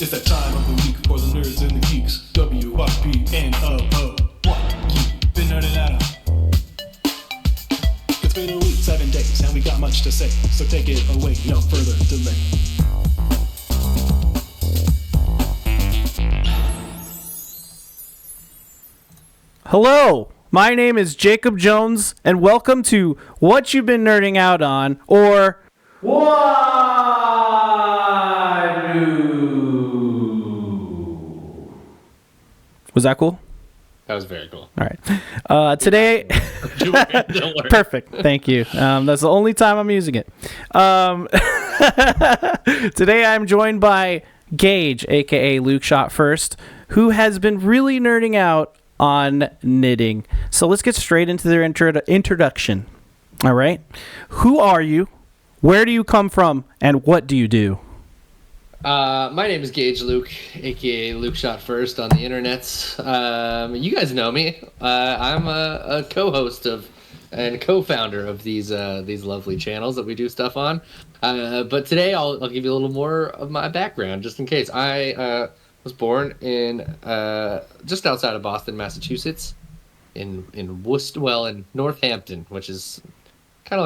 It's that time of the week for the nerds and the geeks. WYBNOO. What you been nerding out on? It's been a week, 7 days, and we got much to say. So take it away, no further delay. Hello, my name is Jacob Jones, and welcome to What You've Been Nerding Out On, or WYBNOO. Was that cool? That was very cool. All right. Today, Don't worry. perfect. Thank you. That's the only time I'm using it. Today, I'm joined by Gage, aka Luke Shot First, who has been really nerding out on knitting. So let's get straight into their introduction. All right. Who are you? Where do you come from? And what do you do? My name is Gage Luke, aka Luke Shot First on the internets. You guys know me. I'm a co-host of and co-founder of these lovely channels that we do stuff on. But today I'll give you a little more of my background, just in case. I was born in just outside of Boston, Massachusetts, in Worcester, well, in Northampton, which is kind of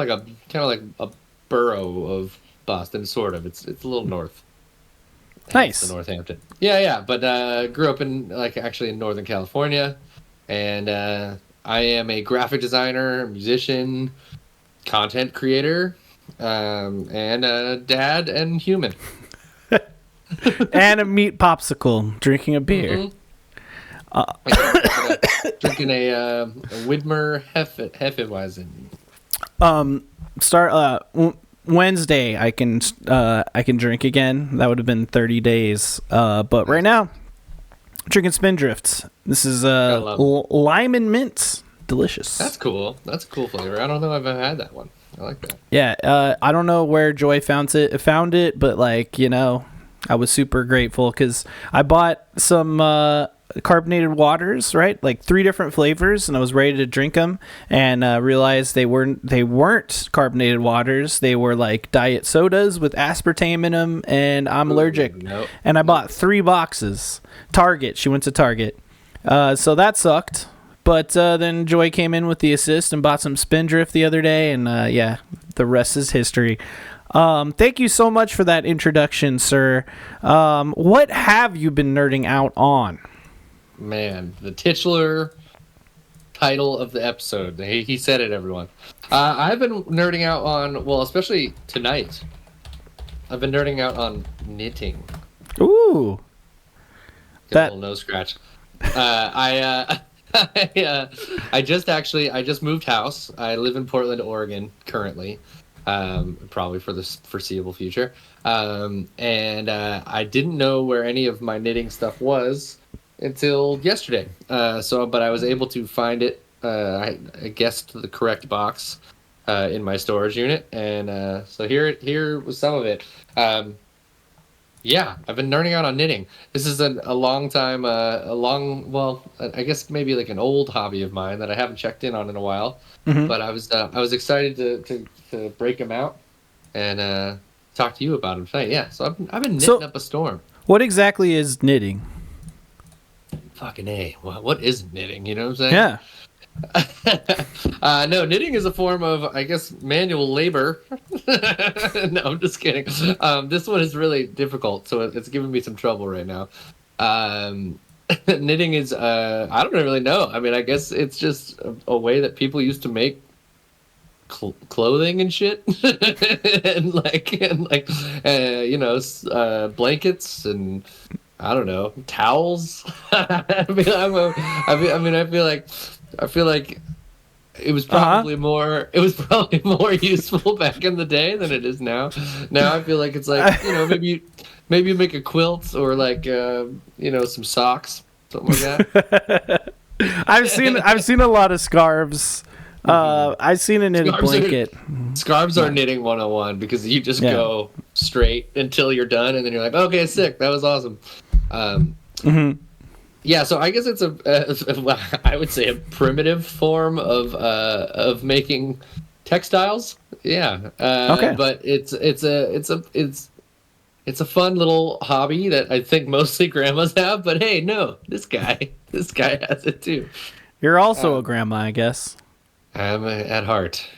like a borough of Boston, sort of. It's a little north. Nice. The Northampton. Yeah. But grew up in actually in Northern California, and I am a graphic designer, musician, content creator, and a dad and human. And a meat popsicle, drinking a beer. Mm-hmm. Drinking a Widmer Hefeweizen. Wednesday I can drink again. That would have been 30 days. But right now, drinking Spindrifts. This is lime and mint. Delicious. That's cool. That's a cool flavor. I don't know if I've had that one. I like that. Yeah. I don't know where Joy found it, but I was super grateful because I bought some carbonated waters, right? Like 3 different flavors, and I was ready to drink them, and realized they weren't carbonated waters. They were like diet sodas with aspartame in them, and I'm allergic. Nope. And I bought 3 boxes. She went to Target. So that sucked. But then Joy came in with the assist and bought some Spindrift the other day, and the rest is history. Thank you so much for that introduction, sir. What have you been nerding out on? Man, the titular title of the episode. He said it, everyone. I've been nerding out on, well, especially tonight, I've been nerding out on knitting. Ooh. Get a little nose scratch. I just moved house. I live in Portland, Oregon, currently. Probably for the foreseeable future. And I didn't know where any of my knitting stuff was until yesterday. But I was able to find it, I guessed the correct box in my storage unit. And so here was some of it. Yeah, I've been nerding out on knitting. This is a long time, I guess maybe like an old hobby of mine that I haven't checked in on in a while. Mm-hmm. But I was excited to break them out and talk to you about them tonight. Yeah, so I've been knitting up a storm. What exactly is knitting? Fucking A. What is knitting? You know what I'm saying? Yeah. No, knitting is a form of, I guess, manual labor. No, I'm just kidding. This one is really difficult, so it's giving me some trouble right now. Knitting is, I don't really know. I mean, I guess it's just a way that people used to make clothing and shit, and blankets and I don't know, towels. I feel like it was probably more useful back in the day than it is now. Now I feel like it's like, maybe you make a quilt or like some socks, something like that. I've seen a lot of scarves. I've seen a knitted blanket. Scarves are knitting 101 because you just go straight until you're done, and then you're like, okay, sick, that was awesome. Yeah, so I guess it's I would say a primitive form of making textiles. Yeah. Okay. But it's it's a fun little hobby that I think mostly grandmas have. But hey, no, this guy has it too. You're also a grandma, I guess. I'm at heart.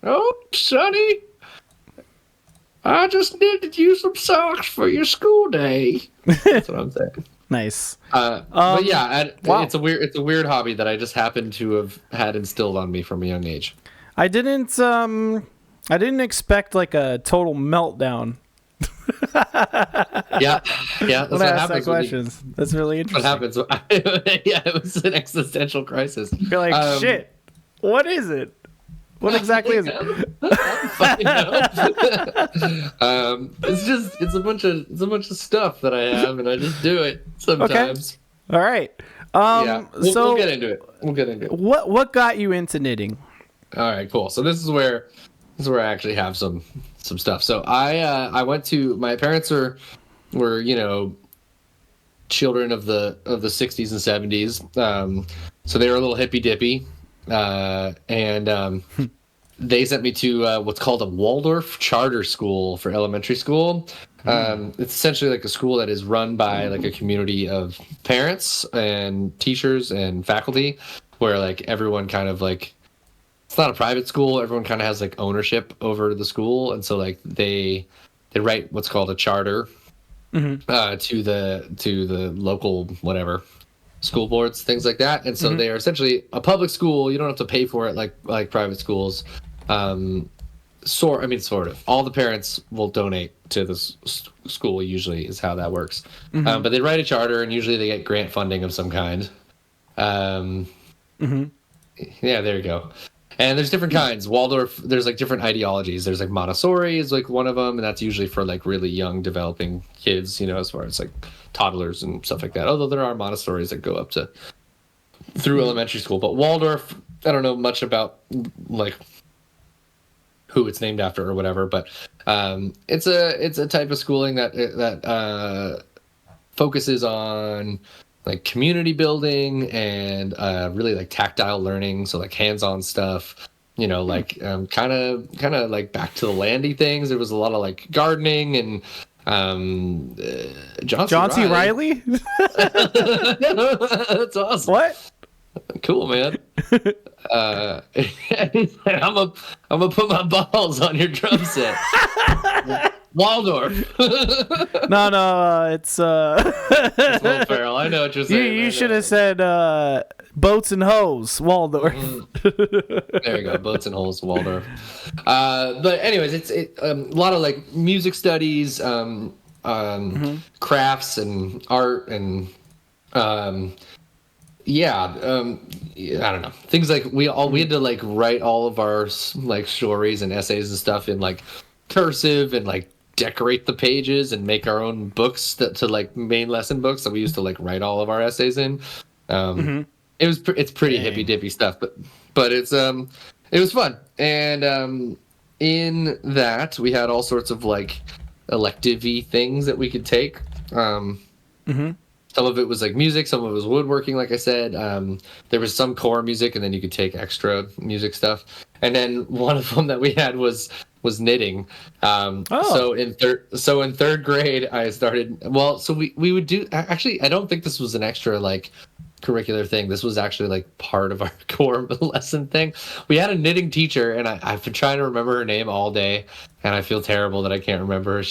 Oh, Sonny, I just needed you some socks for your school day. That's what I'm saying. Nice. But yeah, wow. it's a weird hobby that I just happen to have had instilled on me from a young age. I didn't expect like a total meltdown. Yeah, that's what happens. That's really interesting. What happens? Yeah, it was an existential crisis. You're like, shit. What is it? What exactly is it? It's a bunch of stuff that I have, and I just do it sometimes. Okay. All right. We'll get into it. What got you into knitting? All right, cool. So this is where I actually have some stuff. So I went to, my parents were children of the 60s and 70s. So they were a little hippy dippy. And they sent me to what's called a Waldorf charter school for elementary school. It's essentially like a school that is run by like a community of parents and teachers and faculty, where like everyone kind of like, it's not a private school. Everyone kind of has like ownership over the school, and so like they write what's called a charter to the local whatever school boards, things like that. And so they are essentially a public school. You don't have to pay for it like private schools. Sort of. All the parents will donate to this school. Usually is how that works. But they write a charter, and usually they get grant funding of some kind. Yeah, there you go. And there's different kinds. Waldorf, there's like different ideologies. There's like Montessori is like one of them, and that's usually for like really young developing kids, as far as like toddlers and stuff like that. Although there are Montessoris that go up to through elementary school. But Waldorf, I don't know much about like who it's named after or whatever, but it's a type of schooling that focuses on like community building and really like tactile learning, so like hands-on stuff, like kind of like back to the landy things. There was a lot of like gardening and John C. Reilly. That's awesome. What? Cool, man. I'm gonna put my balls on your drum set. Waldorf. No, it's It's Will Ferrell. I know what you're saying. You should have said boats and hoes, Waldorf. There you go, boats and holes, Waldorf. But anyways, it's a lot of like music studies, crafts and art and I don't know, things like we had to like write all of our like stories and essays and stuff in like cursive and like decorate the pages and make our own books to like main lesson books that we used to like write all of our essays in. It's pretty hippy dippy stuff, but it's it was fun. And in that we had all sorts of like elective-y things that we could take. Some of it was like music, some of it was woodworking, like I said. There was some core music, and then you could take extra music stuff. And then one of them that we had was knitting. So in third grade, I started. Well, so we would do. Actually, I don't think this was an extra like curricular thing. This was actually like part of our core lesson thing. We had a knitting teacher, and I've been trying to remember her name all day, and I feel terrible that I can't remember her.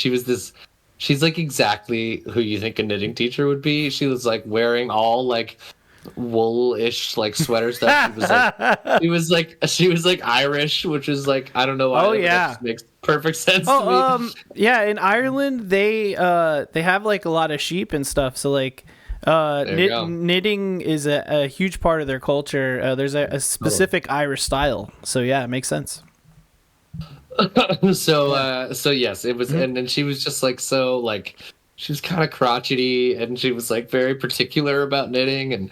She's like exactly who you think a knitting teacher would be. She was like wearing all like wool-ish like sweater stuff. She was like Irish, which is like, I don't know why. Oh yeah, that just makes perfect sense to me. Yeah, in Ireland they have like a lot of sheep and stuff. So like knitting is a huge part of their culture. There's a specific Irish style. So yeah, it makes sense. So yes, it was, and then she was just like, so like, she was kind of crotchety, and she was like very particular about knitting, and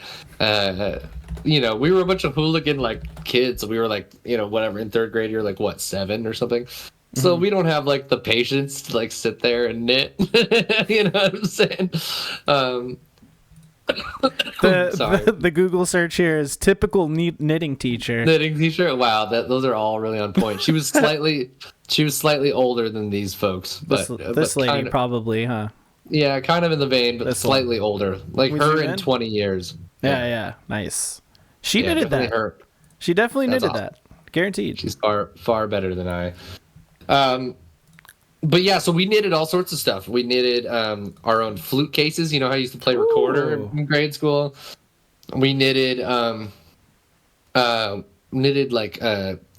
we were a bunch of hooligan like kids. We were like, whatever, in third grade, you're like what, 7 or something. So we don't have like the patience to like sit there and knit. You know what I'm saying? The Google search here is typical knitting teacher. Knitting teacher. Wow, those are all really on point. She was She was slightly older than these folks, but this lady kind of, probably, huh? yeah, kind of in the vein, but This slightly older, like Was her you in in? 20 years. Yeah, nice. She Yeah, knitted definitely that. her. She definitely That's knitted awesome. that. Guaranteed. She's far better than I. But yeah, so we knitted all sorts of stuff. We knitted our own flute cases. You know how I used to play recorder Ooh. in grade school. We knitted like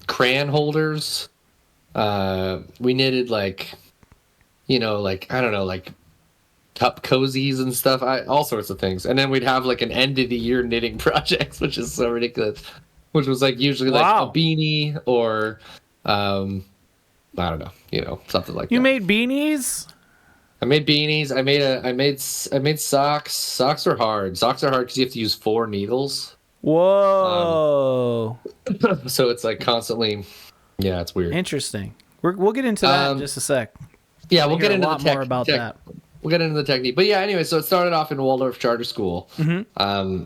crayon holders. We knitted like, like I don't know, like cup cozies and stuff. All sorts of things. And then we'd have like an end of the year knitting projects, which is so ridiculous. Which was like usually like a beanie or I don't know, something like that. You made beanies? I made beanies. I made socks. Socks are hard. Socks are hard because you have to use 4 needles. Whoa. So it's like constantly. Yeah, it's weird. Interesting. We'll get into that in just a sec. Yeah, we'll get into a lot more about that. We'll get into the technique. But yeah, anyway, so it started off in Waldorf Charter School. Mm-hmm.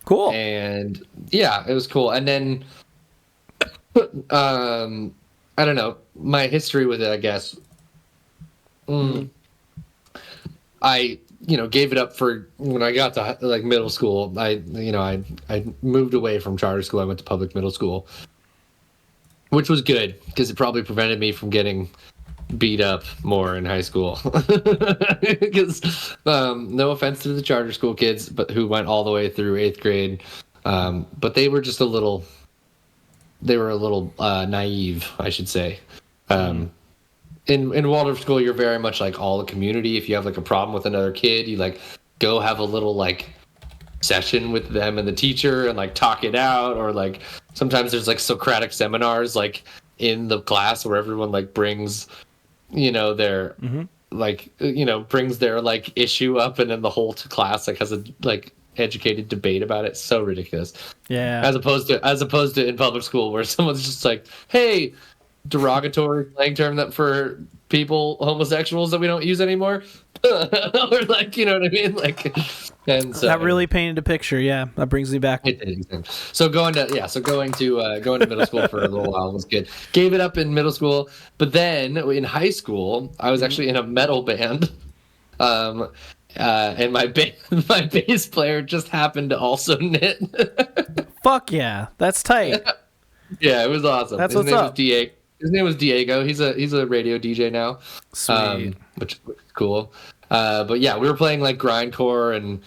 Cool. And yeah, it was cool. And then I don't know, my history with it, I guess. I gave it up for when I got to like middle school. I moved away from charter school. I went to public middle school, which was good because it probably prevented me from getting beat up more in high school. Because no offense to the charter school kids, but who went all the way through 8th grade, but they were just a little naive, I should say. In Waldorf school, you're very much like all the community. If you have like a problem with another kid, you like go have a little like session with them and the teacher and like talk it out. Or like sometimes there's like Socratic seminars like in the class where everyone like brings their brings their like issue up, and then the whole class like has a like educated debate about it. So ridiculous. Yeah. As opposed to in public school where someone's just like, hey, derogatory slang term that for people homosexuals that we don't use anymore. Or like, you know what I mean? Like, and so that really painted a picture. Yeah, that brings me back. So going to middle school for a little while was good. Gave it up in middle school, but then in high school I was actually in a metal band. And my bass player just happened to also knit. Fuck yeah, that's tight. Yeah, it was awesome. That's what's up. His name was Diego. He's a radio DJ now. Sweet. Which is cool. But yeah, we were playing like grindcore and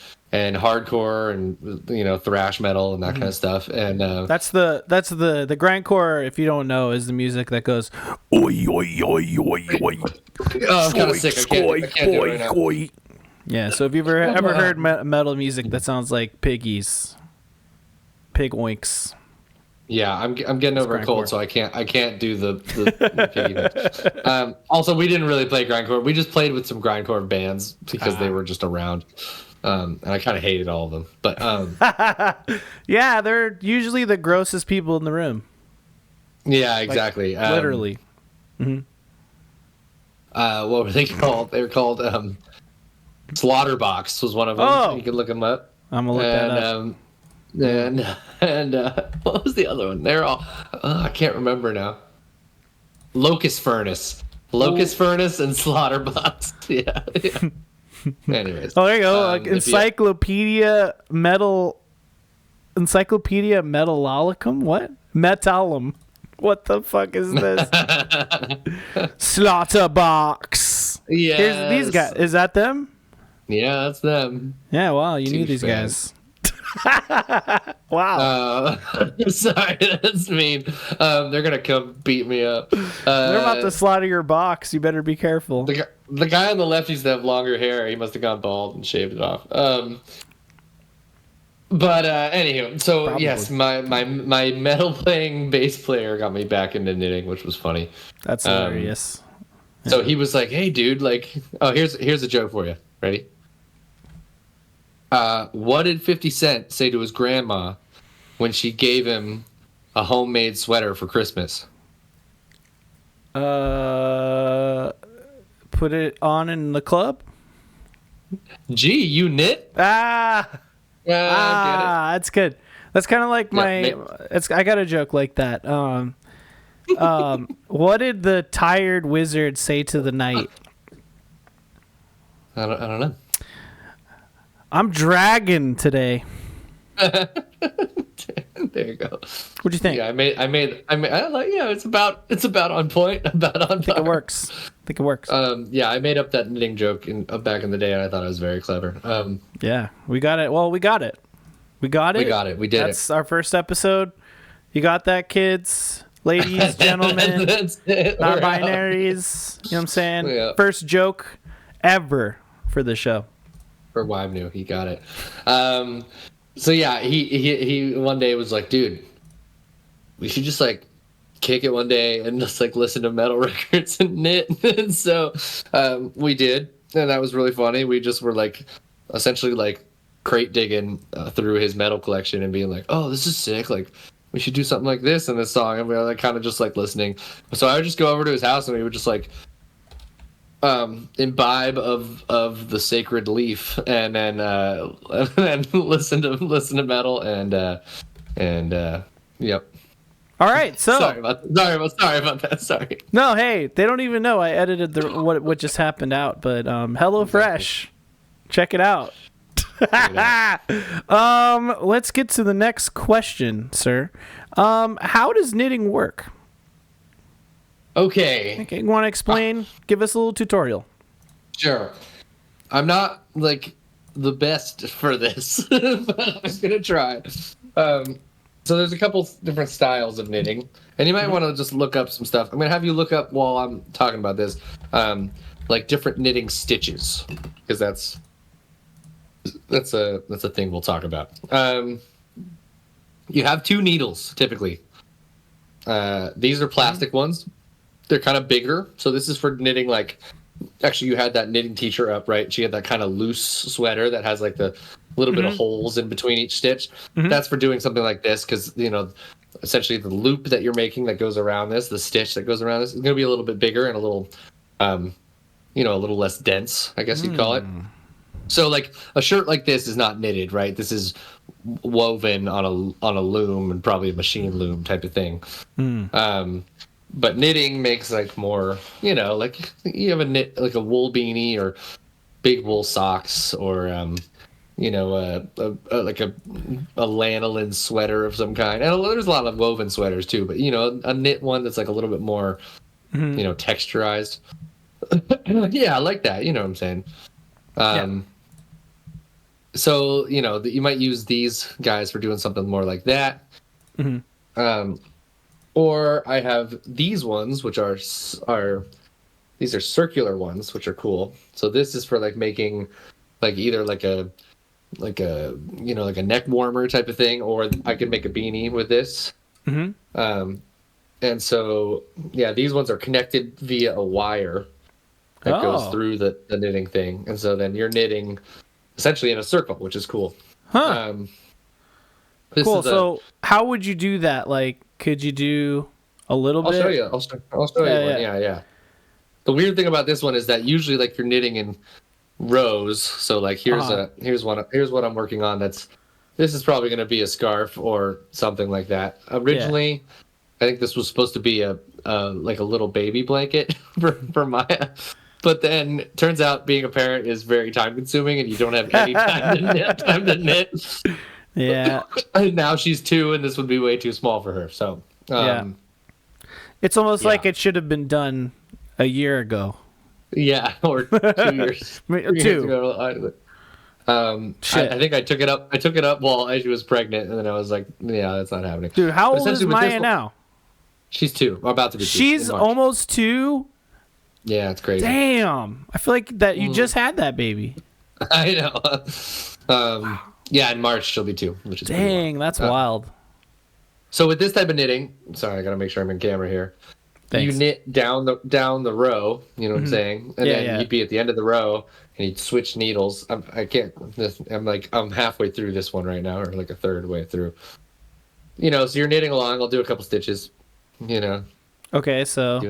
hardcore and thrash metal and that kind of stuff. And that's the grindcore. If you don't know, is the music that goes oi oi oi oi oi. Oh, I'm kind of sick. I can't do it right now. Yeah. So if you've ever heard metal music that sounds like piggies, pig oinks. Yeah, I'm getting over a cold, so I can't do the piggy mix. Also, we didn't really play grindcore. We just played with some grindcore bands because they were just around, and I kind of hated all of them. But yeah, they're usually the grossest people in the room. Yeah, exactly. Like, literally. What were they called? They were called Slaughterbox was one of them. Oh. You can look them up. I'm gonna look that up. And what was the other one? They're all I can't remember now. Locust Furnace and Slaughterbox. Yeah. Anyways. Oh, there you go. Encyclopedia Metallolicum. What? Metallum. What the fuck is this? Slaughterbox. Yeah. Here's these guys. Is that them? Yeah, that's them. Yeah. Wow. You knew these guys. Wow. Sorry, that's mean. They're gonna come beat me up. They're about to slaughter your box. You better be careful. The guy on the left used to have longer hair. He must have gone bald and shaved it off. But anywho, so probably. Yes, my metal playing bass player got me back into knitting, which was funny. That's hilarious. So he was like, "Hey, dude, like, oh, here's a joke for you. Ready? What did 50 Cent say to his grandma when she gave him a homemade sweater for Christmas? Put it on in the club? Gee, you knit? I get it. That's good. That's kind of like I got a joke like that. What did the tired wizard say to the knight? I don't know. I'm dragging today. There you go. What'd you think? Yeah, I like. Yeah, it's about on point. About on. I think it works. Yeah, I made up that knitting joke back in the day, and I thought it was very clever. Yeah, we got it. Well, we got it. We got it. We did That's our first episode. You got that, kids, ladies, gentlemen, That's it. non-binaries. You know what I'm saying? Yeah. First joke ever for the show. For WYBNOO, he got it. So yeah, he one day was like, dude, we should just like kick it one day and just like listen to metal records and knit. And so we did, and that was really funny. We just were like essentially like crate digging through his metal collection and being like, oh, this is sick, like we should do something like this in this song. And we were like kind of just like listening. So I would just go over to his house and we would just like imbibe of the sacred leaf and then listen to metal and yep. All right, so Sorry about that. Sorry. no, hey, they don't even know I edited what just happened out. But HelloFresh, check it out. Let's get to the next question, sir. How does knitting work? Okay. You want to explain? Give us a little tutorial. Sure. I'm not like the best for this, but I'm gonna try. So there's a couple different styles of knitting, and you might want to just look up some stuff. I'm gonna have you look up while I'm talking about this, like different knitting stitches, because that's a thing we'll talk about. You have two needles typically. These are plastic ones. They're kind of bigger, so this is for knitting. Like, actually, you had that knitting teacher up, right? She had that kind of loose sweater that has like the little bit of holes in between each stitch. That's for doing something like this, because essentially the loop that you're making that goes around this, the stitch that goes around this, is going to be a little bit bigger and a little, a little less dense, I guess you'd call it. So like a shirt like this is not knitted, right? This is woven on a loom, and probably a machine loom type of thing. But knitting makes like more, like you have like a wool beanie or big wool socks, or like a lanolin sweater of some kind. And there's a lot of woven sweaters too, but a knit one that's like a little bit more texturized. Yeah, I like that. You know what I'm saying? So you might use these guys for doing something more like that. Or I have these ones, which are these are circular ones, which are cool. So this is for like making like either like a neck warmer type of thing, or I could make a beanie with this. And so these ones are connected via a wire that goes through the knitting thing, and so then you're knitting essentially in a circle, which is cool. Cool. So how would you do that? Like, could you do a little bit? I'll show you. I'll show you one. Yeah. The weird thing about this one is that usually like you're knitting in rows. So like here's what I'm working on. This is probably going to be a scarf or something like that. Originally, I think this was supposed to be a little baby blanket for Maya. But then turns out being a parent is very time consuming, and you don't have any time to knit. Yeah. And now she's 2, and this would be way too small for her. So it's almost like it should have been done a year ago. Yeah, or 2 years. 2 years ago. I think I took it up while she was pregnant, and then I was like, yeah, that's not happening. Dude, how old is Maya now? She's 2, about to be 2. She's almost 2. Yeah, it's crazy. Damn, I feel like that you just had that baby. I know. Yeah, in March she'll be 2, which is dang, that's wild. So with this type of knitting, sorry, I gotta make sure I'm in camera here. Thanks. You knit down the row, you know what I'm saying, and then you'd be at the end of the row and you'd switch needles. I'm halfway through this one right now, or like a third way through. So you're knitting along. I'll do a couple stitches. Okay, so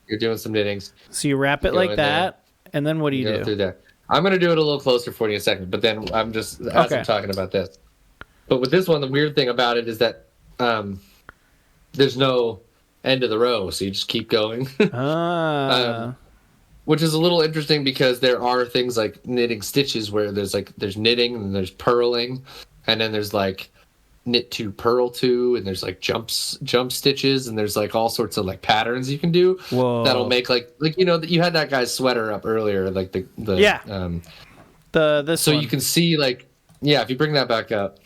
you're doing some knittings. So you wrap it like that, and then what do you do? Through that. I'm going to do it a little closer for you in a second, but then I'm just, as I'm talking about this. But with this one, the weird thing about it is that there's no end of the row, so you just keep going. Ah. Which is a little interesting because there are things like knitting stitches where there's knitting and there's purling, and then there's like knit two, purl two, and there's like jump stitches, and there's like all sorts of like patterns you can do. Whoa. That'll make like you had that guy's sweater up earlier, like the Yeah. This so one. you can see like, yeah, if you bring that back up,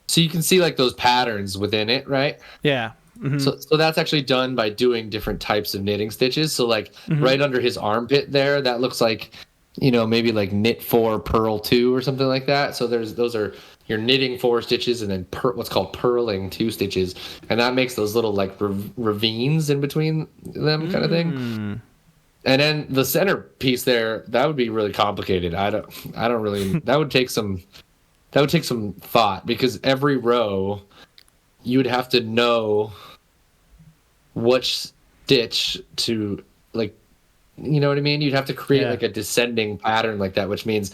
so you can see like those patterns within it, right? Yeah. Mm-hmm. So that's actually done by doing different types of knitting stitches. So like right under his armpit there, that looks like, maybe like knit 4, purl 2 or something like that. So those are you're knitting 4 stitches and then what's called purling 2 stitches, and that makes those little like ravines in between them kind of thing. And then the center piece there, that would be really complicated. I don't really. That would take some thought, because every row you would have to know which stitch to, like, you know what I mean? You'd have to create like a descending pattern like that, which means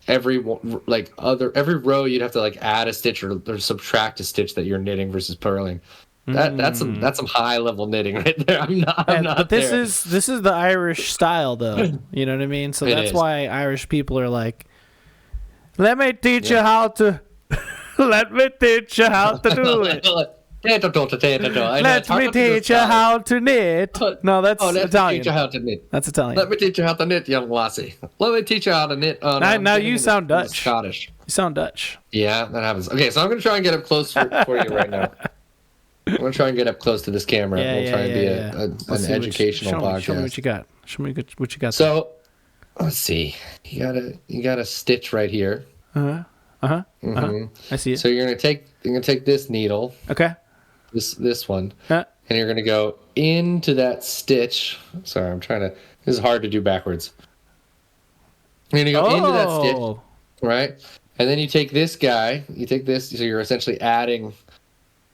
every row you'd have to like add a stitch or subtract a stitch that you're knitting versus purling. That's some high level knitting right there. I'm not but this there. is the Irish style, though. You know what I mean? So that's why Irish people are like, let me teach you how to let me teach you how to do it. Let me teach you how to knit. No, that's Italian. Let me teach you how to knit. That's Italian. Let me teach you how to knit, young lassie. Let me teach you how to knit. Oh, no, now you sound Dutch. Scottish. You sound Dutch. Yeah, that happens. Okay, so I'm going to try and get up close for you right now. I'm going to try and get up close to this camera. We'll try and be an educational podcast. Show me what you got. Show me what you got. So, let's see. You got a stitch right here. I see it. So you're gonna take this needle. Okay. This one. And you're gonna go into that stitch. Sorry, this is hard to do backwards. You're gonna go into that stitch, right? And then you take this guy. You take this. So you're essentially adding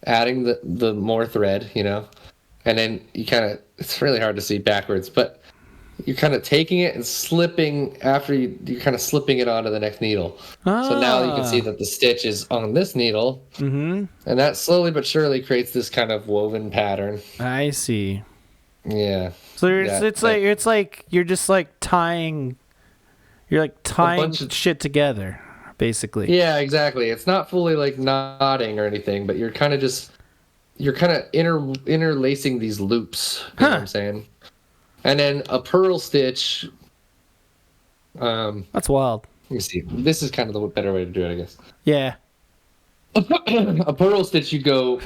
the more thread, and then you it's really hard to see backwards, but you're kind of taking it and slipping after you're kind of slipping it onto the next needle. So now you can see that the stitch is on this needle, and that slowly but surely creates this kind of woven pattern. I see. Yeah. So it's like you're just like tying shit together, basically. Yeah, exactly. It's not fully like knotting or anything, but you're kind of interlacing these loops. You know what I'm saying? And then a purl stitch. That's wild. Let me see. This is kind of the better way to do it, I guess. Yeah. A purl stitch, you go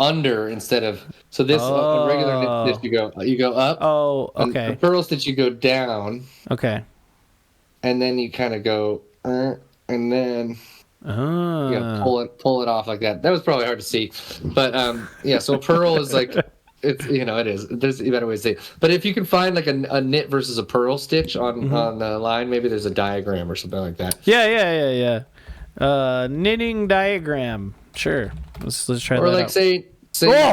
under instead of. So this a regular knit stitch, you go up. Oh, okay. A purl stitch, you go down. Okay. And then you kind of go, and then. Pull it off like that. That was probably hard to see, but so a purl is like, it's it is. There's a better way to say it. But if you can find like a knit versus a purl stitch on the line, maybe there's a diagram or something like that. Yeah. Knitting diagram. Sure. Let's try that. Or like out. say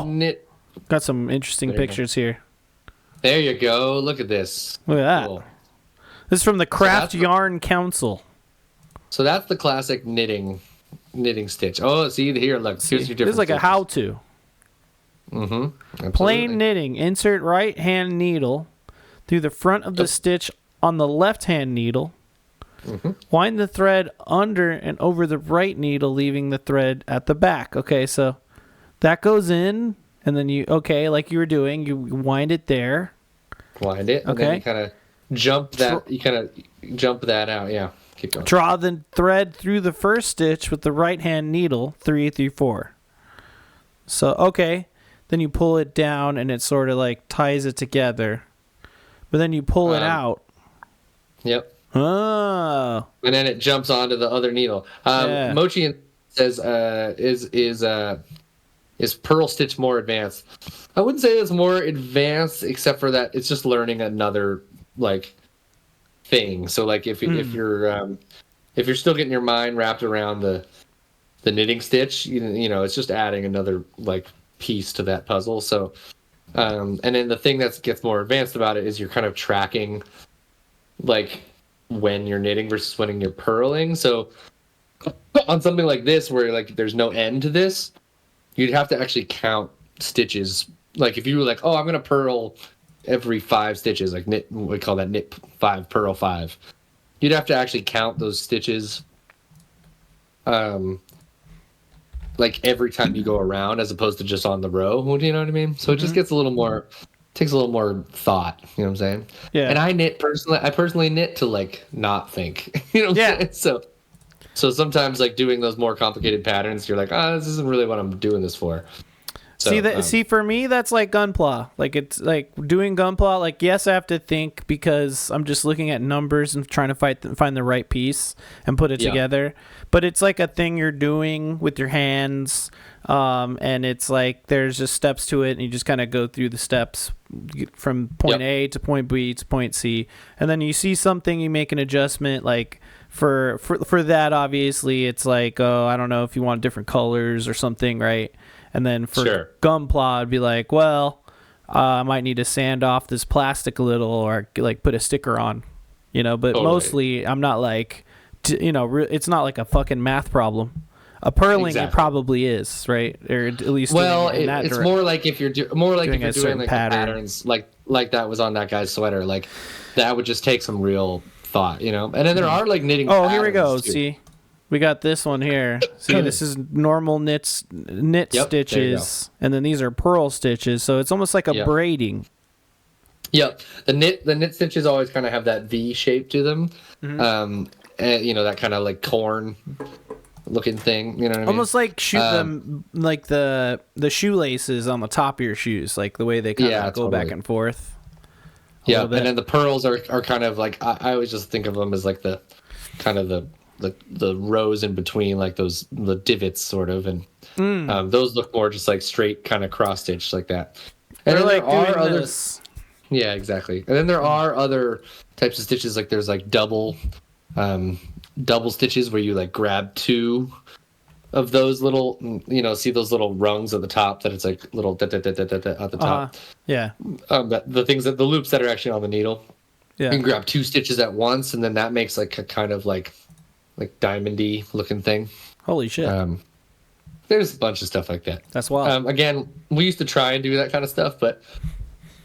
knit. Got some interesting pictures here. There you go. Look at this. Look at that. Cool. This is from the Craft Yarn Council. So that's the classic knitting stitch. Oh, see here, look. Here's your difference. This is like a how-to. Absolutely. Plain knitting. Insert right hand needle through the front of the stitch on the left hand needle. Wind the thread under and over the right needle, leaving the thread at the back. Okay, so that goes in, and then like you were doing, you wind it there. Wind it. And then you kind of jump that. You kind of jump that out. Yeah. Keep going. Draw the thread through the first stitch with the right hand needle 3 through 4. So then you pull it down and it sort of like ties it together, but then you pull it out. Yep. Oh. And then it jumps onto the other needle. Mochi says, is purl stitch more advanced? I wouldn't say it's more advanced, except for that it's just learning another like thing. So like if you're still getting your mind wrapped around the knitting stitch, it's just adding another like piece to that puzzle. So and then the thing that gets more advanced about it is you're kind of tracking like when you're knitting versus when you're purling. So on something like this where like there's no end to this, you'd have to actually count stitches. Like if you were like, oh, I'm gonna purl every 5 stitches, like knit, we call that knit 5, purl 5. You'd have to actually count those stitches, like every time you go around, as opposed to just on the row. Do you know what I mean? So it just gets a little more, takes a little more thought. You know what I'm saying? Yeah. And I personally knit to like not think. You know what I'm saying? So sometimes like doing those more complicated patterns, you're like, this isn't really what I'm doing this for. So, see, for me, that's like gunpla. Like, it's like doing gunpla. Like, yes, I have to think because I'm just looking at numbers and trying to find the right piece and put it together. But it's like a thing you're doing with your hands, and it's like there's just steps to it, and you just kind of go through the steps from point A to point B to point C, and then you see something, you make an adjustment. Like for that, obviously, it's like, oh, I don't know if you want different colors or something, right? And then for gunpla, I'd be like, well, I might need to sand off this plastic a little, or like put a sticker on, But mostly, I'm not like, it's not like a fucking math problem. A purling, it probably is, right? Or at least it's more like if you're doing like patterns, like that was on that guy's sweater, like that would just take some real thought, And then there are like knitting. Oh, here we go. Too. See. We got this one here. See, this is normal knit stitches, and then these are purl stitches. So it's almost like a braiding. Yep. The knit stitches always kind of have that V shape to them. And, that kind of like corn looking thing. You know what I mean? Almost like like the shoelaces on the top of your shoes, like the way they kind of go back and forth. Yeah, and then the pearls are kind of like, I always just think of them as like the kind of the rows in between, like the divots sort of, and those look more just like straight kind of cross stitch like that. And they're then like there are others. Yeah, exactly. And then there are other types of stitches, like there's like double stitches where you like grab 2 of those little, see those little rungs at the top that it's like little at the top. Yeah. The things the loops that are actually on the needle. Yeah. You can grab 2 stitches at once, and then that makes like a kind of like diamondy looking thing. Holy shit. There's a bunch of stuff like that. That's wild. Again, we used to try and do that kind of stuff, but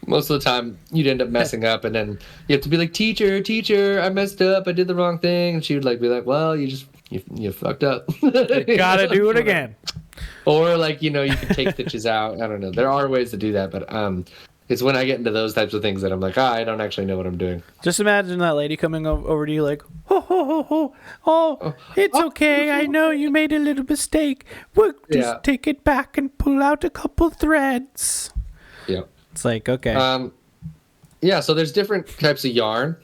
most of the time you'd end up messing up, and then you have to be like, teacher, I messed up, I did the wrong thing. And she would like be like, well, you fucked up. You gotta do it again. Or like, you can take stitches out. I don't know. There are ways to do that, but it's when I get into those types of things that I'm like, I don't actually know what I'm doing. Just imagine that lady coming over to you like, it's okay. I know you made a little mistake. We'll just take it back and pull out a couple threads. Yeah. It's like, okay. So there's different types of yarn.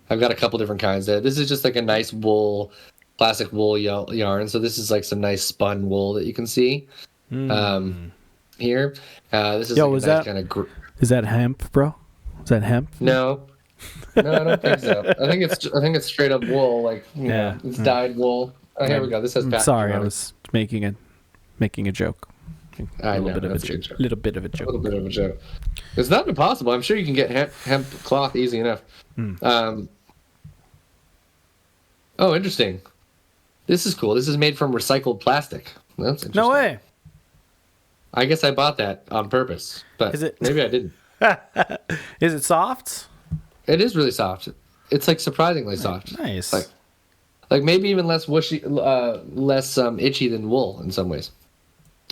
I've got a couple different kinds there. This is just like a nice classic wool yarn. So this is like some nice spun wool that you can see here. This is like a nice kind of... Is that hemp, bro? Is that hemp? No, I don't think so. I think it's straight up wool. Like it's dyed wool. Oh, here we go. This has. Sorry, I was making a joke. A little bit of a joke. It's not impossible. I'm sure you can get hemp cloth easy enough. Oh, interesting. This is cool. This is made from recycled plastic. That's interesting. No way. I guess I bought that on purpose, but maybe I didn't. Is it soft? It is really soft. It's like surprisingly soft. Nice. Like maybe even less itchy than wool in some ways.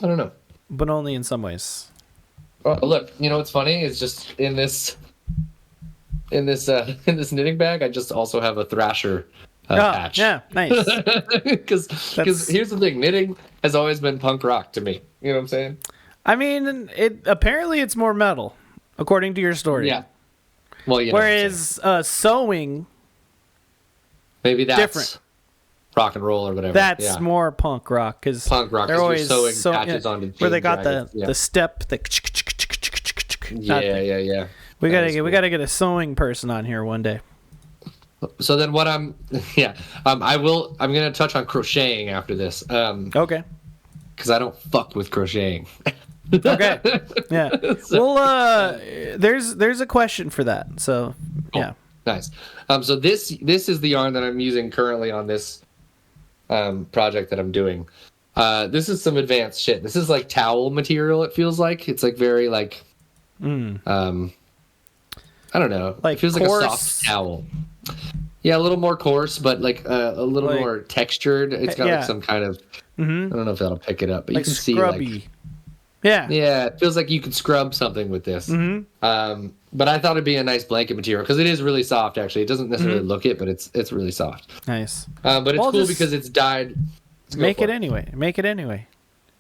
I don't know. But only in some ways. Oh, look, what's funny is just in this knitting bag, I just also have a Thrasher patch. Yeah, nice. Because here's the thing, knitting has always been punk rock to me. You know what I'm saying? I mean, apparently it's more metal, according to your story. Yeah. Well, whereas sewing, maybe that's different. Rock and roll or whatever. That's more punk rock, because punk rock. They're always sewing patches onto where they got the step. Yeah. We gotta get a sewing person on here one day. So then I'm gonna touch on crocheting after this. Okay. Because I don't fuck with crocheting. Okay. Yeah. Well, there's a question for that. So yeah. Nice. So this is the yarn that I'm using currently on this project that I'm doing. This is some advanced shit. This is like towel material. It feels like it's like very like, I don't know. Like it feels coarse. like a soft towel. Yeah, a little more coarse, but like a little like, more textured. It's got like some kind of. I don't know if that'll pick it up, but like you can scrubby. see like. Yeah. Yeah, it feels like you could scrub something with this. But I thought it'd be a nice blanket material because it is really soft. Actually, it doesn't necessarily look it, but it's really soft. Nice. But it's cool because it's dyed. Make it anyway. Make it anyway.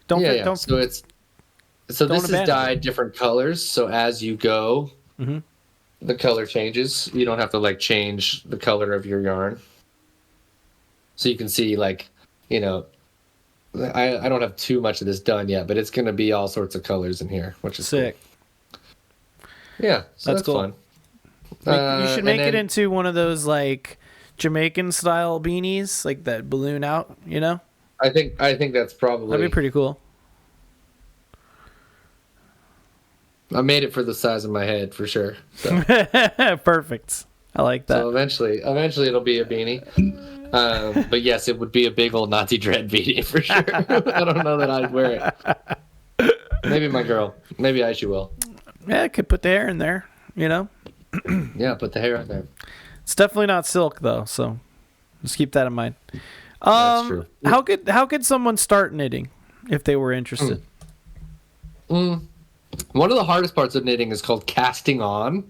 Don't. Don't. So this is dyed different colors. So as you go, the color changes. You don't have to like change the color of your yarn. So you can see like, you know, I don't have too much of this done yet, but it's going to be all sorts of colors in here, which is sick. Cool. Yeah, so that's cool. fun. You should make it into one of those like Jamaican style beanies, like that balloon out. You know. I think that's probably. That'd be pretty cool. I made it for the size of my head for sure. So. Perfect. I like that. So eventually it'll be a beanie. But yes, it would be a big old Nazi dread beanie for sure. I don't know that I'd wear it. Maybe my girl. Maybe she will. Yeah, I could put the hair in there, you know? Yeah, put the hair in there. It's definitely not silk though, so just keep that in mind. That's true. How could someone start knitting if they were interested? One of the hardest parts of knitting is called casting on.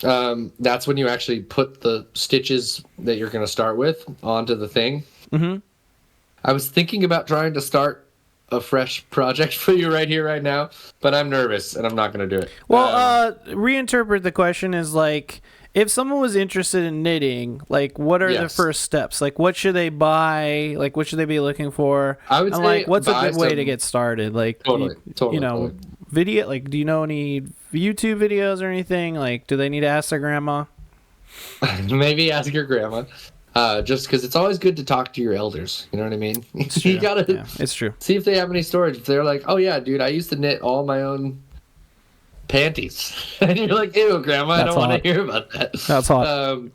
That's when you actually put the stitches that you're going to start with onto the thing. I was thinking about trying to start a fresh project for you right here, right now, but I'm nervous and I'm not going to do it. Well, reinterpret the question is like, if someone was interested in knitting, like, what are the first steps? Like, what should they buy? Like, what should they be looking for? I would say, like, what's a good way to get started? Like, totally. Video. Like, do you know any YouTube videos or anything? Like, do they need to ask their grandma? Maybe ask your grandma. Just because it's always good to talk to your elders. You know what I mean? You gotta. It's true. See if they have any storage. If they're like, oh yeah, dude, I used to knit all my own panties, and you're like, ew, grandma, I don't want to hear about that. That's hot.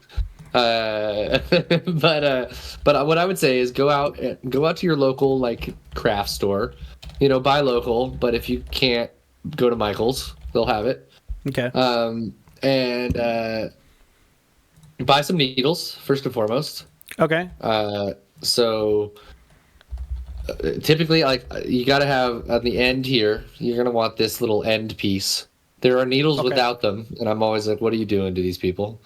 But what I would say is go out to your local like craft store. You know, buy local. But if you can't, go to Michael's. They'll have it. Okay. And buy some needles first and foremost. Okay. Typically, like, you got to have at the end here, you're going to want this little end piece. There are needles without them, and I'm always like, what are you doing to these people?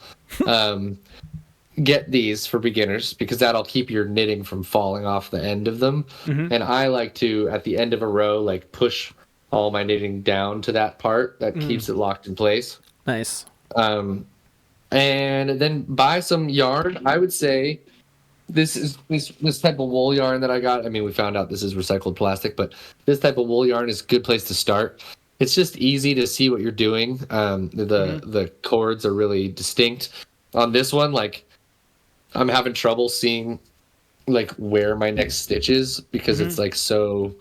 Get these for beginners because that'll keep your knitting from falling off the end of them. And I like to, at the end of a row, like push all my knitting down to that part that keeps it locked in place. Nice. And then buy some yarn. I would say this type of wool yarn that I got. I mean, we found out this is recycled plastic, but this type of wool yarn is a good place to start. It's just easy to see what you're doing. The cords are really distinct. On this one, like, I'm having trouble seeing like where my next stitch is because it's like so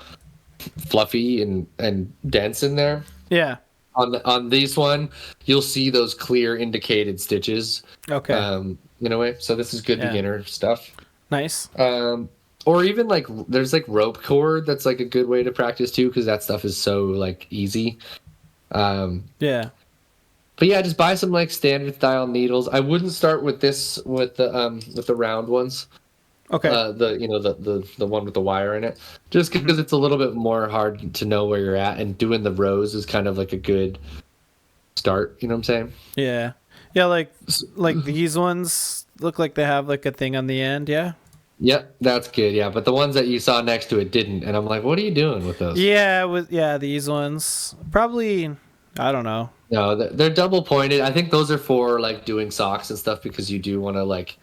fluffy and dense in there. Yeah. On this one, you'll see those clear indicated stitches. Okay. In a way. So this is good beginner stuff. Nice. Or even like there's like rope cord that's like a good way to practice too because that stuff is so like easy. Yeah. But yeah, just buy some like standard style needles. I wouldn't start with this with the round ones. Okay. The one with the wire in it, just because it's a little bit more hard to know where you're at, and doing the rows is kind of like a good start. You know what I'm saying? Yeah. Yeah. Like these ones look like they have like a thing on the end. Yeah. Yep, that's good. Yeah, but the ones that you saw next to it didn't, and I'm like, what are you doing with those? Yeah, these ones probably. I don't know. No, they're double pointed. I think those are for like doing socks and stuff because you do want to like.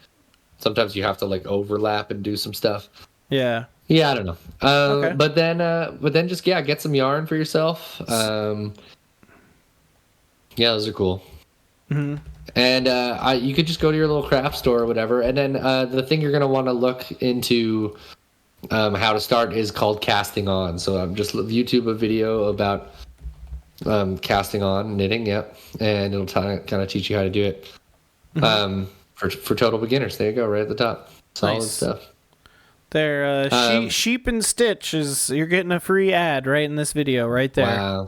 Sometimes you have to like overlap and do some stuff. Yeah. Yeah, I don't know. Okay. But then just get some yarn for yourself. Yeah, those are cool. And you could just go to your little craft store or whatever. And then the thing you're gonna want to look into how to start is called casting on. So just YouTube a video about casting on knitting. Yep, and it'll kind of teach you how to do it. For total beginners. There you go, right at the top. Solid stuff. There, Sheep and Stitch is, you're getting a free ad right in this video, right there.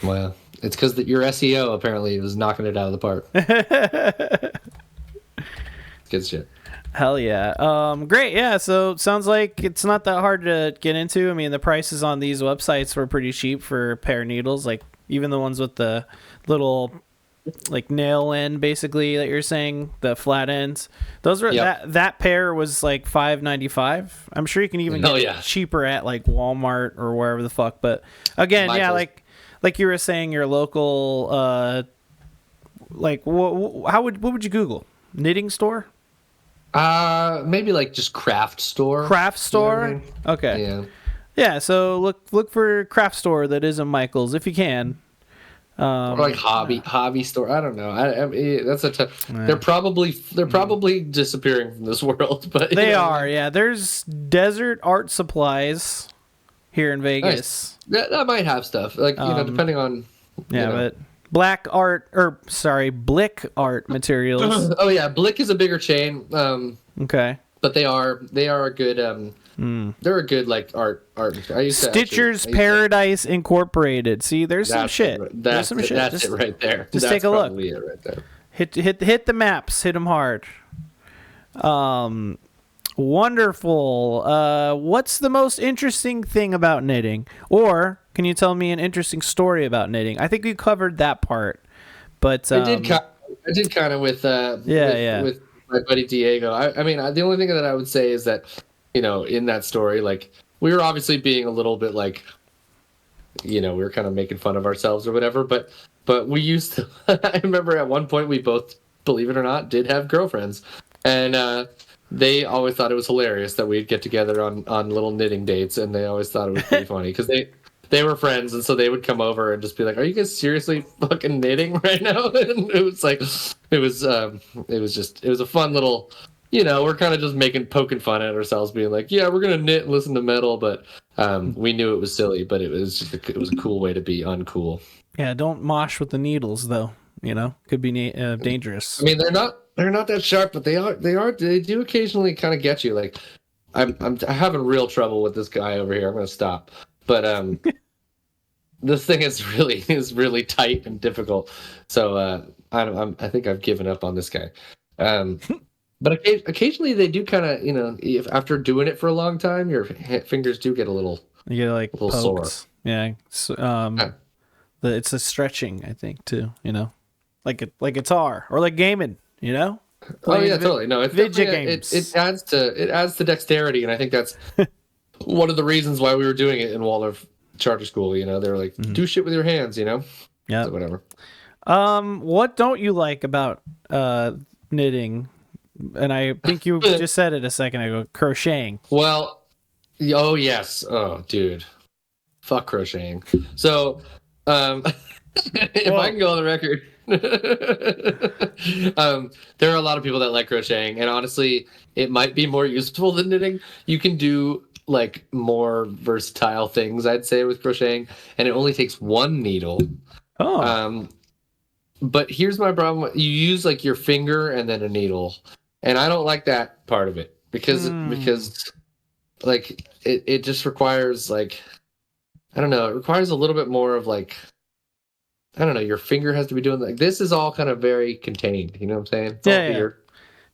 Wow. It's because your SEO apparently was knocking it out of the park. Good shit. Hell yeah. Great. Yeah. So sounds like it's not that hard to get into. I mean, the prices on these websites were pretty cheap for a pair of needles. Like even the ones with the little like nail end, basically, that you're saying, the flat ends. Those were that pair was like $5.95. I'm sure you can even get it cheaper at like Walmart or wherever the fuck. But again, Michael's. like you were saying, your local like what would you Google? Knitting store? Maybe like just craft store. Craft store? You know what I mean? Okay. Yeah. Yeah, so look for a craft store that isn't Michael's if you can. Or like hobby store. I don't know. I mean, that's a tough. They're probably disappearing from this world, but they are. Yeah, there's Desert Art Supplies here in Vegas. Nice. That might have stuff like depending on. But Blick Art Materials. Oh yeah, Blick is a bigger chain. Okay. But they are a good they're a good like art. Stitcher's Paradise Incorporated. See, there's some shit. That's it right there. Just take a look. It right there. Hit the maps. Hit them hard. Wonderful. What's the most interesting thing about knitting? Or can you tell me an interesting story about knitting? I think we covered that part, but I did kind of with my buddy Diego. I mean, the only thing that I would say is that, in that story, like, we were obviously being a little bit like, we were kind of making fun of ourselves or whatever, but we used to, I remember at one point we both, believe it or not, did have girlfriends. And they always thought it was hilarious that we'd get together on little knitting dates, and they always thought it was pretty funny because they were friends, and so they would come over and just be like, "Are you guys seriously fucking knitting right now?" And it was like, it was a fun little, we're kind of just poking fun at ourselves, being like, "Yeah, we're gonna knit and listen to metal," but we knew it was silly, but it was a cool way to be uncool. Yeah, don't mosh with the needles though. Could be dangerous. I mean, they're not that sharp, but they do occasionally kind of get you. Like, I'm having real trouble with this guy over here. I'm gonna stop. But this thing is really tight and difficult. So I think I've given up on this guy. But occasionally they do kind of, if after doing it for a long time, your fingers do get a little sore. Yeah. So, it's a stretching, I think, too. Like guitar or like gaming. Oh yeah, totally. No, it's video games. It adds to dexterity, and I think that's one of the reasons why we were doing it in Waldorf Charter School. They were like, do shit with your hands. Yeah. So whatever. What don't you like about knitting? And I think you just said it a second ago. Crocheting. Well, oh yes. Oh, dude, fuck crocheting. So, if I can go on the record. There are a lot of people that like crocheting, and honestly, it might be more useful than knitting. You can do like more versatile things, I'd say, with crocheting, and it only takes one needle. But here's my problem: you use like your finger and then a needle, and I don't like that part of it because like it just requires like, I don't know, it requires a little bit more of like, I don't know, your finger has to be doing like, this is all kind of very contained, you know what I'm saying? It's all weird.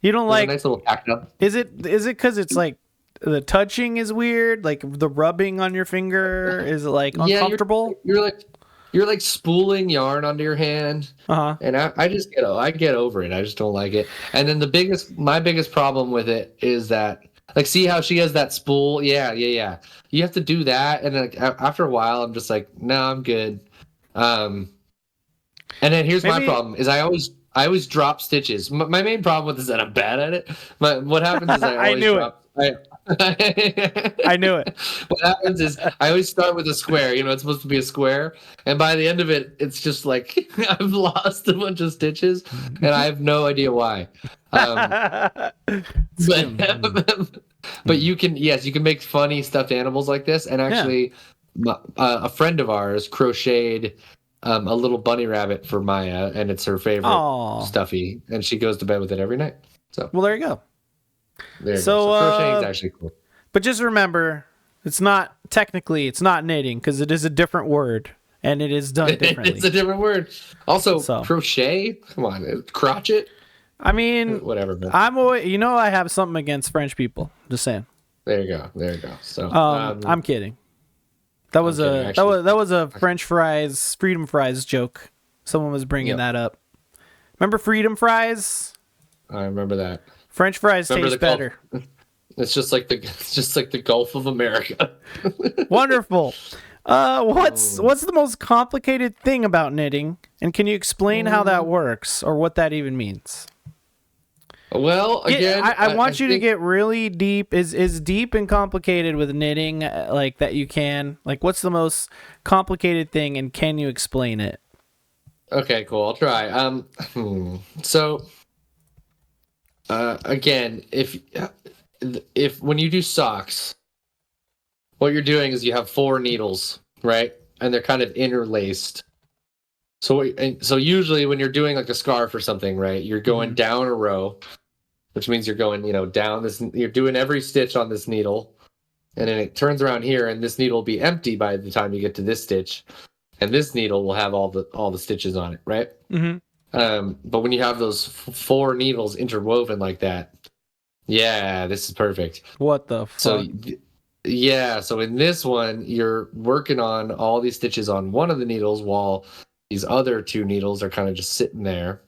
You don't like a nice little packed up. Is it because it's like the touching is weird, like the rubbing on your finger is like uncomfortable? You're like spooling yarn onto your hand. And I get over it. I just don't like it. And then my biggest problem with it is that, like, see how she has that spool? Yeah. You have to do that, and like after a while I'm just like, no, I'm good. And then here's my problem: is I always drop stitches. My main problem with this is that I'm bad at it. But what happens is I always I knew it. What happens is I always start with a square. It's supposed to be a square, and by the end of it, it's just like I've lost a bunch of stitches, and I have no idea why. But you can make funny stuffed animals like this, and actually, a friend of ours crocheted a little bunny rabbit for Maya, and it's her favorite stuffy, and she goes to bed with it every night. So well, there you go. So crocheting is actually cool. But just remember, it's not knitting because it is a different word and it is done differently. It's a different word. Also, So. crochet. Come on, crotchet. I mean, Whatever. Man. I have something against French people. Just saying. There you go. So, I'm kidding. That was a French fries, freedom fries joke. Someone was bringing that up. Remember freedom fries? I remember that. French fries taste better. It's just like the Gulf of America. Wonderful. What's the most complicated thing about knitting? And can you explain how that works or what that even means? Well, again, I want you to get really deep. Is deep and complicated with knitting like that you can? Like, what's the most complicated thing, and can you explain it? Okay, cool. I'll try. So, again, if when you do socks, what you're doing is you have 4 needles, right? And they're kind of interlaced. So usually when you're doing like a scarf or something, right, you're going down a row, which means you're going, down this. You're doing every stitch on this needle, and then it turns around here, and this needle will be empty by the time you get to this stitch, and this needle will have all the stitches on it, right? Mm-hmm. But when you have those 4 needles interwoven like that, yeah, this is perfect. What the fuck? So in this one, you're working on all these stitches on one of the needles while these other 2 needles are kind of just sitting there.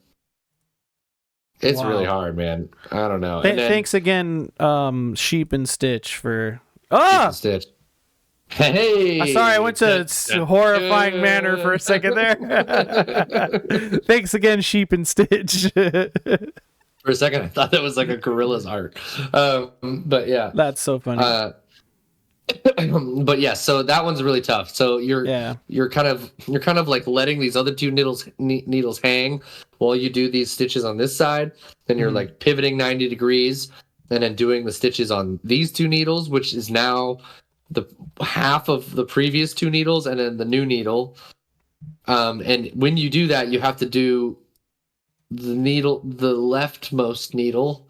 It's really hard, man. I don't know. Thanks again, Sheep and Stitch, for... Stitch. Hey! Sorry, I went to horrifying manner for a second there. Thanks again, Sheep and Stitch. For a second, I thought that was like a gorilla's art. But yeah. That's so funny. But yeah, so that one's really tough. So you're kind of like letting these other 2 needles hang while you do these stitches on this side. Then you're like pivoting 90 degrees and then doing the stitches on these 2 needles, which is now the half of the previous 2 needles and then the new needle. And when you do that, you have to do the leftmost needle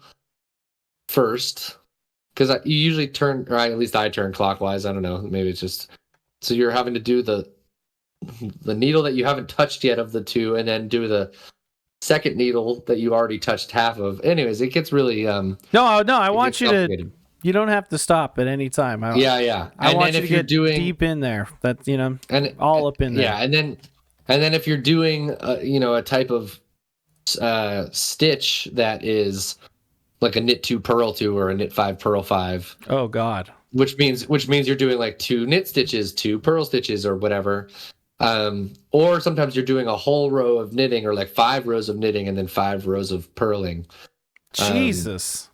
first. Because you usually turn, or at least I turn clockwise. I don't know. Maybe it's just... So you're having to do the needle that you haven't touched yet of the 2, and then do the second needle that you already touched half of. Anyways, it gets really... No, I want you to... You don't have to stop at any time. Yeah. I want you to get deep in there. That's, and all up in there. Yeah, and then if you're doing, a type of stitch that is... like a knit 2 purl 2 or a knit 5 purl 5. Oh God. Which means you're doing like 2 knit stitches, 2 purl stitches, or whatever. Or sometimes you're doing a whole row of knitting, or like 5 rows of knitting and then 5 rows of purling. Jesus.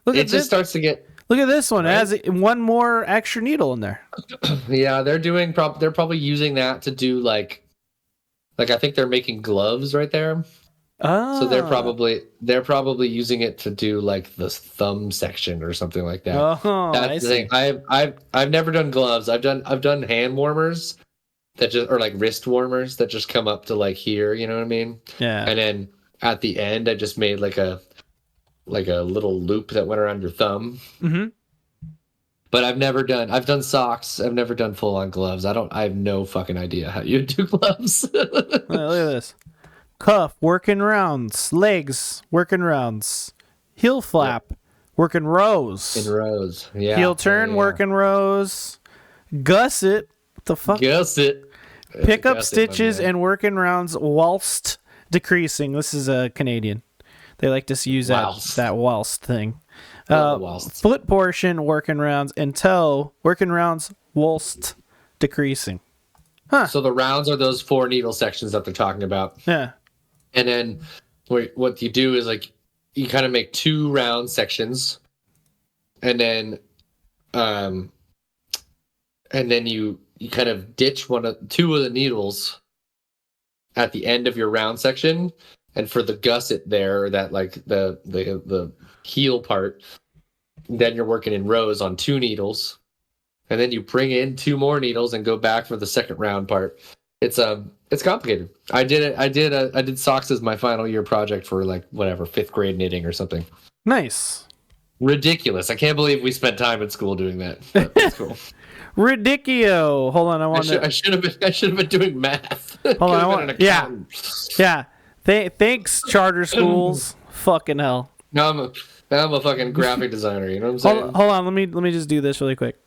Starts to get... Look at this one. Right? It has 1 more extra needle in there. Yeah, they're probably using that to do like I think they're making gloves right there. Oh. So they're probably using it to do like the thumb section or something like that. Oh, that's the thing. I've never done gloves. I've done hand warmers that just, or like wrist warmers that just come up to like here. You know what I mean? Yeah. And then at the end, I just made like a little loop that went around your thumb. Mm-hmm. But I've done socks. I've never done full on gloves. I have no fucking idea how you do gloves. Look at this. Cuff, working rounds. Legs, working rounds. Heel flap, working rows. In rows, yeah. Heel turn, working rows. Gusset, what the fuck? Gusset. Pick up stitches and working rounds whilst decreasing. This is a Canadian. They like to use that whilst thing. Foot portion, working rounds. And toe, working rounds whilst decreasing. Huh. So the rounds are those 4 needle sections that they're talking about. Yeah. And then what you do is like you kind of make 2 round sections, and then you kind of ditch 2 of the needles at the end of your round section, and for the gusset there, that like the heel part, then you're working in rows on 2 needles, and then you bring in 2 more needles and go back for the second round part. It's complicated. I did socks as my final year project for like whatever 5th grade knitting or something. Nice. Ridiculous. I can't believe we spent time at school doing that. But that's cool. Ridicio. Hold on, I should have been doing math. Hold on, yeah. Thanks, charter schools. Fucking hell. Now I'm a fucking graphic designer. You know what I'm saying? Hold on. Let me just do this really quick.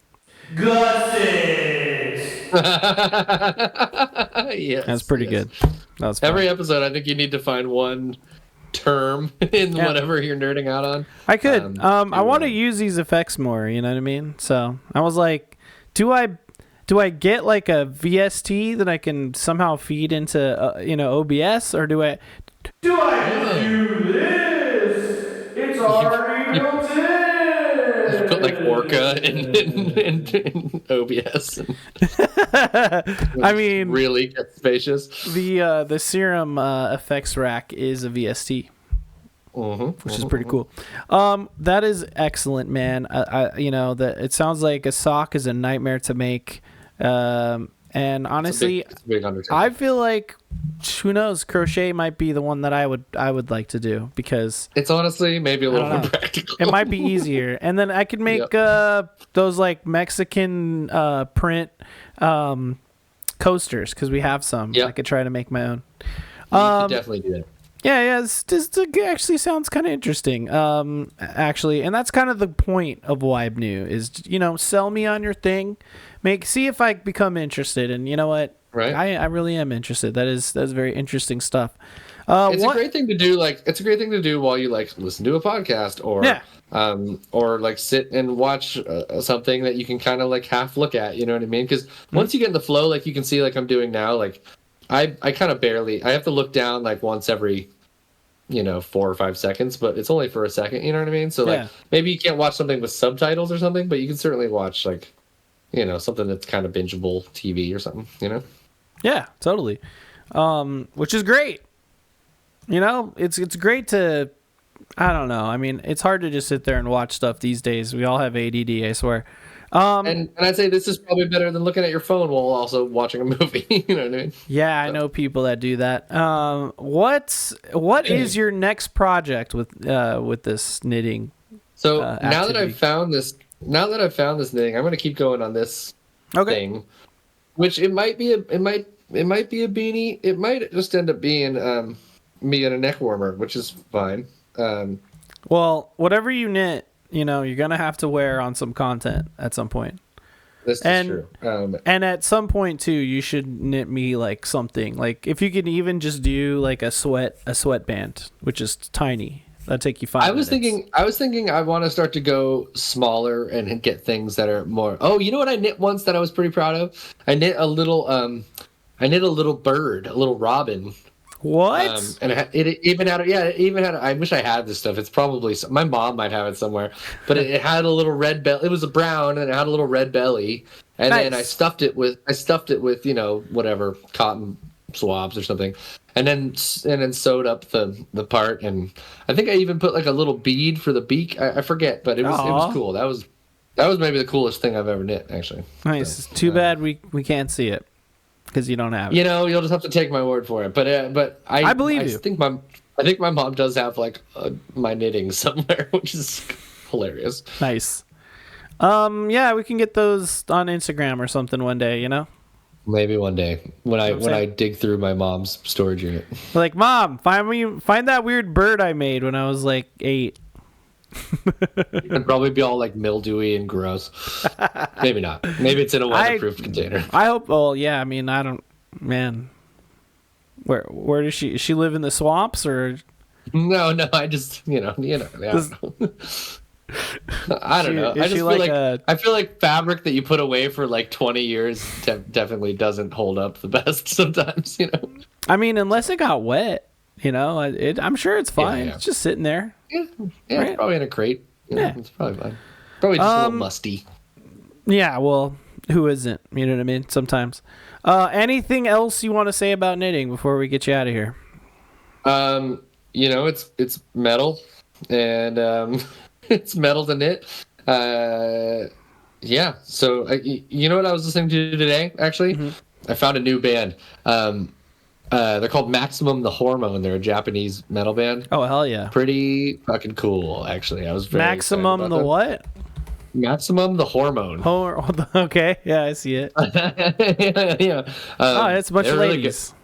Yes, That's pretty good. That was fun. Every episode, I think you need to find one term in whatever you're nerding out on. I could. I want to use these effects more. You know what I mean? So I was like, do I get like a VST that I can somehow feed into OBS, or do I do this? It's already built in. Put like Orca in OBS. I mean, really get spacious. The Serum effects rack is a VST. Which is pretty cool. That is excellent, man. It sounds like a sock is a nightmare to make. And honestly, it's a big undertaking. I feel like, who knows, crochet might be the one that I would like to do, because it's honestly maybe a little more practical. It might be easier, and then I could make those like Mexican print coasters, because we have some. I could try to make my own. You could definitely do that. Yeah, this actually sounds kind of interesting. Actually, and that's kind of the point of WYBNOO is, sell me on your thing, see if I become interested, and you know what? Right. I really am interested. That's very interesting stuff. It's a great thing to do. It's a great thing to do while you listen to a podcast or like sit and watch something that you can kind of half look at. You know what I mean? Because once you get in the flow, you can see I'm doing now, I kind of barely. I have to look down once every, 4 or 5 seconds, but it's only for a second. You know what I mean? So maybe you can't watch something with subtitles or something, but you can certainly watch something that's kind of bingeable TV or something. Yeah, totally. Which is great. It's great to. I don't know. I mean, it's hard to just sit there and watch stuff these days. We all have ADD, I swear. And I'd say this is probably better than looking at your phone while also watching a movie. You know what I mean? Yeah, I know people that do that. What is your next project with this knitting? So now that I've found this knitting, I'm going to keep going on this thing, which it might be a beanie. It might just end up being me and a neck warmer, which is fine. Well, whatever you knit, you're going to have to wear on some content at some point. This is true. And at some point, too, you should knit me something. If you could even just do a sweatband, which is tiny. That'd take you 5 minutes. I was thinking I want to start to go smaller and get things that are more... Oh, you know what I knit once that I was pretty proud of? I knit a little bird, a little robin. What? And it even had I wish I had this stuff. It's probably my mom might have it somewhere, but it had a little red belly. It was a brown and it had a little red belly, and then I stuffed it with whatever cotton swabs or something, and then sewed up the part, and I think I even put a little bead for the beak. I forget, but it was cool. That was maybe the coolest thing I've ever knit, actually. Nice. So, too bad we can't see it. Because you don't have it. You'll just have to take my word for it. But I believe you. I think my mom does have my knitting somewhere, which is hilarious. Nice. Yeah, we can get those on Instagram or something one day. Maybe one day when I dig through my mom's storage unit. Mom, find that weird bird I made when I was 8. It'd probably be all mildewy and gross. Maybe not. Maybe it's in a weatherproof container. I hope. Well, yeah. I mean, I don't. Man, where does she live in the swamps or? No. I just I don't know. I don't know. I just feel I feel like fabric that you put away for 20 years definitely doesn't hold up the best sometimes. I mean, unless it got wet. I'm sure it's fine. Yeah. It's just sitting there. Yeah, right? It's probably in a crate. It's probably fine. Probably just a little musty. Yeah, well, who isn't? You know what I mean? Sometimes. Anything else you want to say about knitting before we get you out of here? It's metal, and it's metal to knit. Yeah. So you know what I was listening to today? Actually, I found a new band. They're called Maximum the Hormone. They're a Japanese metal band. Oh, hell yeah. Pretty fucking cool, actually. I was very Maximum excited the about them. what? Maximum the Hormone. Okay, yeah, I see it. Yeah. Oh, it's a bunch they're of really ladies.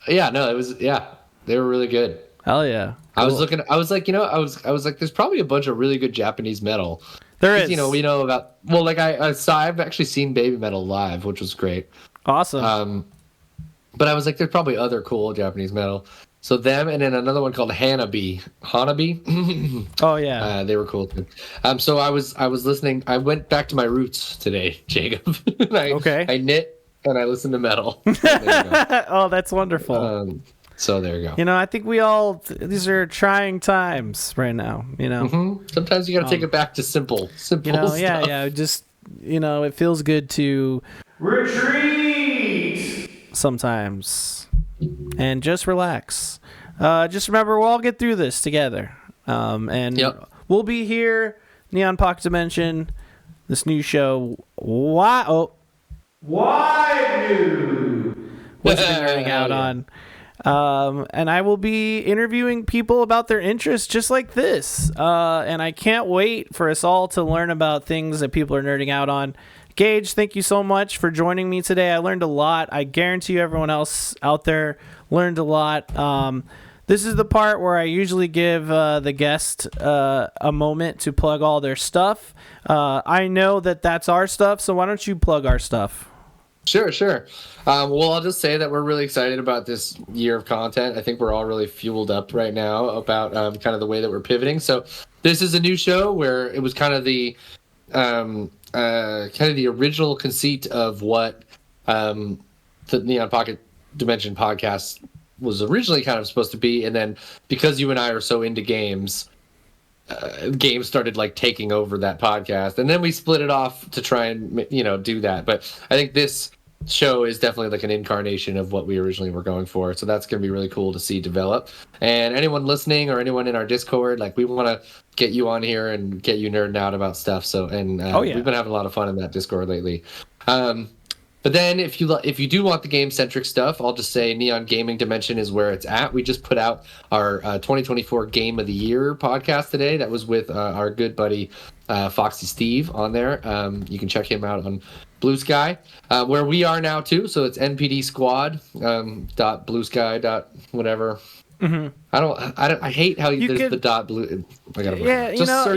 good. Yeah, no, it was. Yeah, they were really good. Hell yeah. I was Cool. looking. I was like, I was like, there's probably a bunch of really good Japanese metal. There 'Cause, is. we know about. Well, like I've actually seen Baby Metal live, which was great. Awesome. But I was like, there's probably other cool Japanese metal. So them, and then another one called Hanabi. Oh yeah. They were cool too. So I was listening. I went back to my roots today, Jacob. Okay. I knit and I listened to metal. So there you go. Oh, that's wonderful. So there you go. I think these are trying times right now, Sometimes you got to take it back to simple stuff. yeah, just, it feels good to retreat sometimes and just relax. Just remember, we'll all get through this together. And Yep. we'll be here, Neon Pocket Dimension, this new show. WYBNOO. What's been nerding out on? And I will be interviewing people about their interests just like this. And I can't wait for us all to learn about things that people are nerding out on. Gage, thank you so much for joining me today. I learned a lot. I guarantee you everyone else out there learned a lot. This is the part where I usually give the guest a moment to plug all their stuff. I know that that's our stuff, so why don't you plug our stuff? Sure. Well, I'll just say that we're really excited about this year of content. I think we're all really fueled up right now about kind of the way that we're pivoting. So this is a new show where it was kind of the original conceit of what the Neon Pocket Dimension podcast was originally kind of supposed to be, and then because you and I are so into games, games started like taking over that podcast, and then we split it off to try and do that. But I think this show is definitely like an incarnation of what we originally were going for, so that's going to be really cool to see develop. And anyone listening or anyone in our Discord, like, we want to get you on here and get you nerding out about stuff. So we've been having a lot of fun in that Discord lately. But then if you do want the game-centric stuff, I'll just say Neon Gaming Dimension is where it's at. We just put out our 2024 Game of the Year podcast today. That was with our good buddy Foxy Steve on there. You can check him out on Blue Sky, where we are now too. So it's NPD Squad dot Blue Sky dot whatever. Mm-hmm. I hate how there's the dot blue. I gotta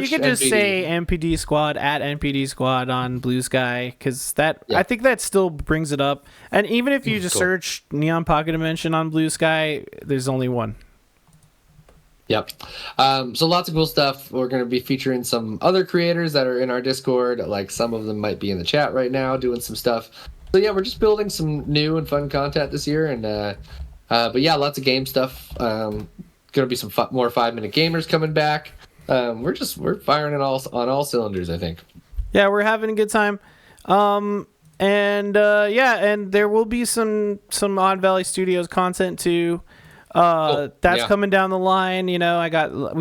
you can just say NPD Squad at NPD Squad on Blue Sky, because I think that still brings it up. And even if you just search Neon Pocket Dimension on Blue Sky, there's only one. Yep. So lots of cool stuff. We're going to be featuring some other creators that are in our Discord. Like, some of them might be in the chat right now doing some stuff. So yeah, we're just building some new and fun content this year. And but yeah, lots of game stuff. Going to be some more 5-minute gamers coming back. We're firing it on all cylinders, I think. Yeah, we're having a good time. And there will be some Odd Valley Studios content too. That's coming down the line. We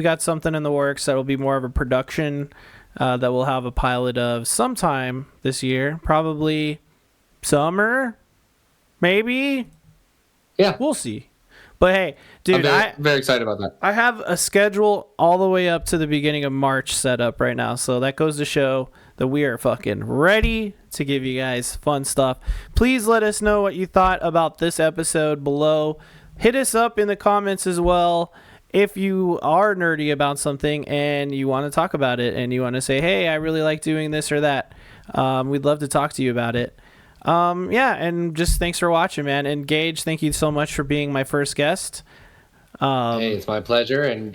got something in the works that will be more of a production that we'll have a pilot of sometime this year, probably summer, maybe. Yeah, we'll see. But hey, dude, I'm very excited about that. I have a schedule all the way up to the beginning of March set up right now, so that goes to show that we are fucking ready to give you guys fun stuff. Please let us know what you thought about this episode below. Hit us up in the comments as well if you are nerdy about something and you want to talk about it and you want to say, hey, I really like doing this or that. We'd love to talk to you about it. And just thanks for watching, man. And Gage, thank you so much for being my first guest. Hey, it's my pleasure, and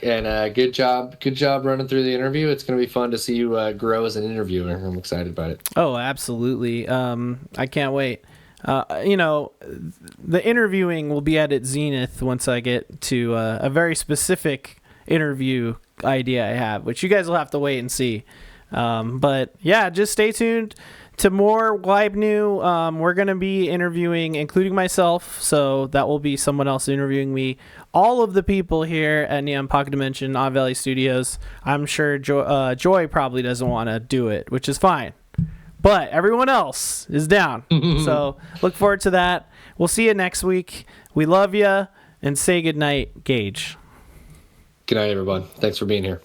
good job running through the interview. It's going to be fun to see you grow as an interviewer. I'm excited about it. Oh, absolutely. I can't wait. The interviewing will be at its zenith once I get to a very specific interview idea I have, which you guys will have to wait and see. But yeah, just stay tuned to more WYBNOO. We're going to be interviewing, including myself, so that will be someone else interviewing me. All of the people here at Neon Pocket Dimension, Odd Valley Studios. I'm sure Joy probably doesn't want to do it, which is fine. But everyone else is down. So look forward to that. We'll see you next week. We love you, and say goodnight, Gage. Good night, everyone. Thanks for being here.